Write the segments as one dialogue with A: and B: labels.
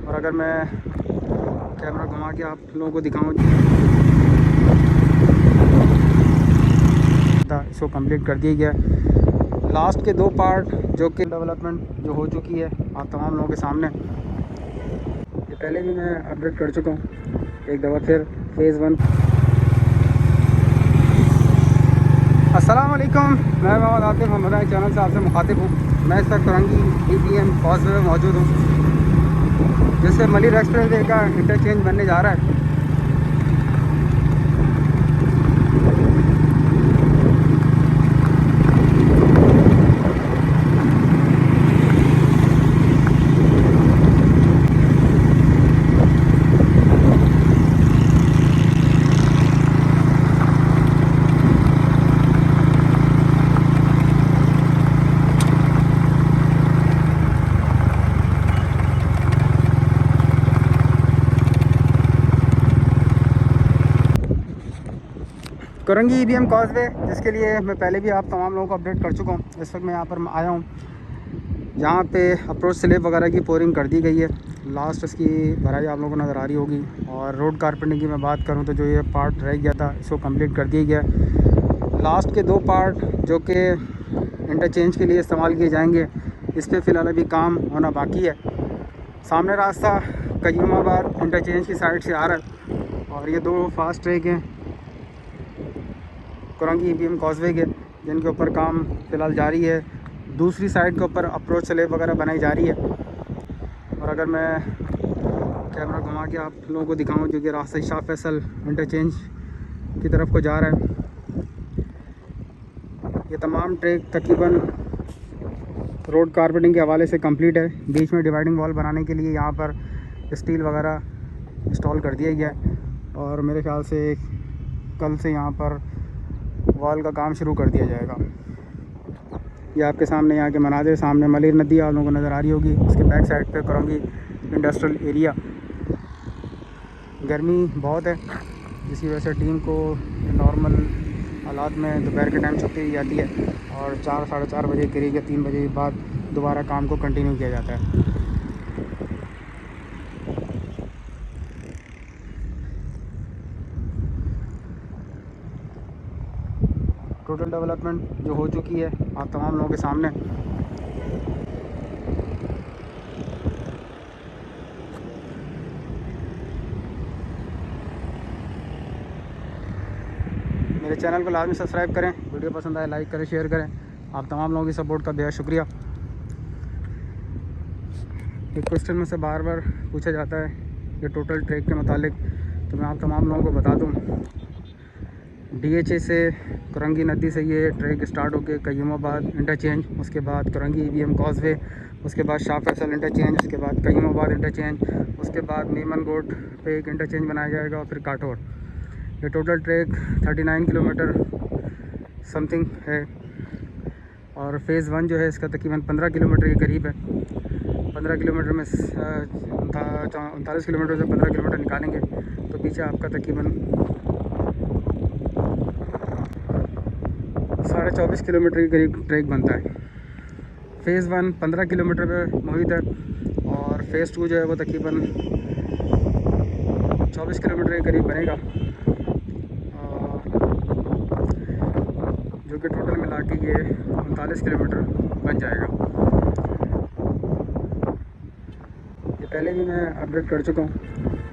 A: और अगर मैं कैमरा घुमा के आप लोगों को दिखाऊं, इसको कंप्लीट कर दिया गया। लास्ट के 2 पार्ट जो कि डेवलपमेंट जो हो चुकी है आप तमाम लोगों के सामने, ये पहले भी मैं अपडेट कर चुका हूँ। एक दफ़ा फिर फ़ेज़ 1। अस्सलाम वालेकुम, मैं मोहम्मद आतिफ हमारा चैनल से आपसे मुखातिब हूँ। मैं इस वक्त करंगी DPM कॉजवे में मौजूद हूँ, जिससे मलिर एक्सप्रेसवे का इंटरचेंज बनने जा रहा है। करंगी EBM कॉजवे, जिसके लिए मैं पहले भी आप तमाम लोगों को अपडेट कर चुका हूँ। इस वक्त मैं यहाँ पर आया हूँ, यहाँ पे अप्रोच स्लैब वगैरह की पोरिंग कर दी गई है। लास्ट इसकी भराई आप लोगों को नज़र आ रही होगी। और रोड कारपेंटिंग की मैं बात करूँ तो जो ये पार्ट रह गया था इसको कंप्लीट कर दिया गया। लास्ट के 2 पार्ट जो कि इंटरचेंज के लिए इस्तेमाल किए जाएंगे, इस पर फ़िलहाल अभी काम होना बाकी है। सामने रास्ता कयूमाबाद इंटरचेंज की साइड से आ रहा है और ये 2 फास्ट ट्रैक हैं करंगी EBM कॉजवे के, जिनके ऊपर काम फ़िलहाल जारी है। दूसरी साइड के ऊपर अप्रोच स्लैब वगैरह बनाई जा रही है। और अगर मैं कैमरा घुमा के आप लोगों को दिखाऊं, जो कि रास्ता शाह फैसल इंटरचेंज की तरफ को जा रहा है, ये तमाम ट्रैक तकरीबन रोड कारपेटिंग के हवाले से कंप्लीट है। बीच में डिवाइडिंग वॉल बनाने के लिए यहाँ पर स्टील वगैरह इंस्टॉल कर दिया गया है और मेरे ख्याल से कल से यहाँ पर वॉल का काम शुरू कर दिया जाएगा। ये आपके सामने यहाँ के मनाजिर, सामने मलिर नदी आप लोगों को नज़र आ रही होगी। उसके बैक साइड पे करंगी इंडस्ट्रियल एरिया। गर्मी बहुत है, जिसकी वजह से टीम को नॉर्मल हालात में दोपहर के टाइम छुट्टी दी जाती है और 4 साढ़े 4 बजे के करीब या 3 बजे के बाद दोबारा काम को कंटिन्यू किया जाता है। टोटल डेवलपमेंट जो हो चुकी है आप तमाम लोगों के सामने। मेरे चैनल को लाजमी सब्सक्राइब करें, वीडियो पसंद आए लाइक करें, शेयर करें। आप तमाम लोगों की सपोर्ट का बेहद शुक्रिया। एक क्वेश्चन में से बार बार पूछा जाता है ये टोटल ट्रैक के मुतालिक, तो मैं आप तमाम लोगों को बता दूं, DHA से करंगी नदी से ये ट्रैक स्टार्ट होकर कयूमाबाद इंटरचेंज, उसके बाद करंगी EBM कॉजवे, उसके बाद शाह फैसल इंटरचेंज, उसके बाद कयूमाबाद इंटरचेंज, उसके बाद मीमन गोट पे एक इंटरचेंज बनाया जाएगा और फिर काठौर। ये टोटल ट्रैक 39 किलोमीटर समथिंग है और फ़ेज़ 1 जो है इसका तकरीबन 15 किलोमीटर के करीब है। 15 किलोमीटर में 39 किलोमीटर से 15 किलोमीटर निकालेंगे तो पीछे आपका तकरीबन 24.5 किलोमीटर के करीब ट्रैक बनता है। फ़ेज़ 1 15 किलोमीटर पे मुहित है और फ़ेज़ 2 जो है वो तकरीबन 24 किलोमीटर के करीब बनेगा, जो कि टोटल मिला के ये 39 किलोमीटर बन जाएगा। ये पहले भी मैं अपडेट कर चुका हूँ।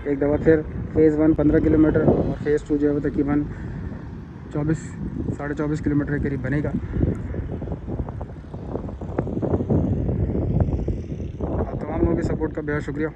A: एक दफ़ा फिर फ़ेज़ 1 15 किलोमीटर और फ़ेज़ 2 जो है वो तकरीबन 24 किलोमीटर के करीब बनेगा। आप तमाम लोगों की सपोर्ट का बेहद शुक्रिया।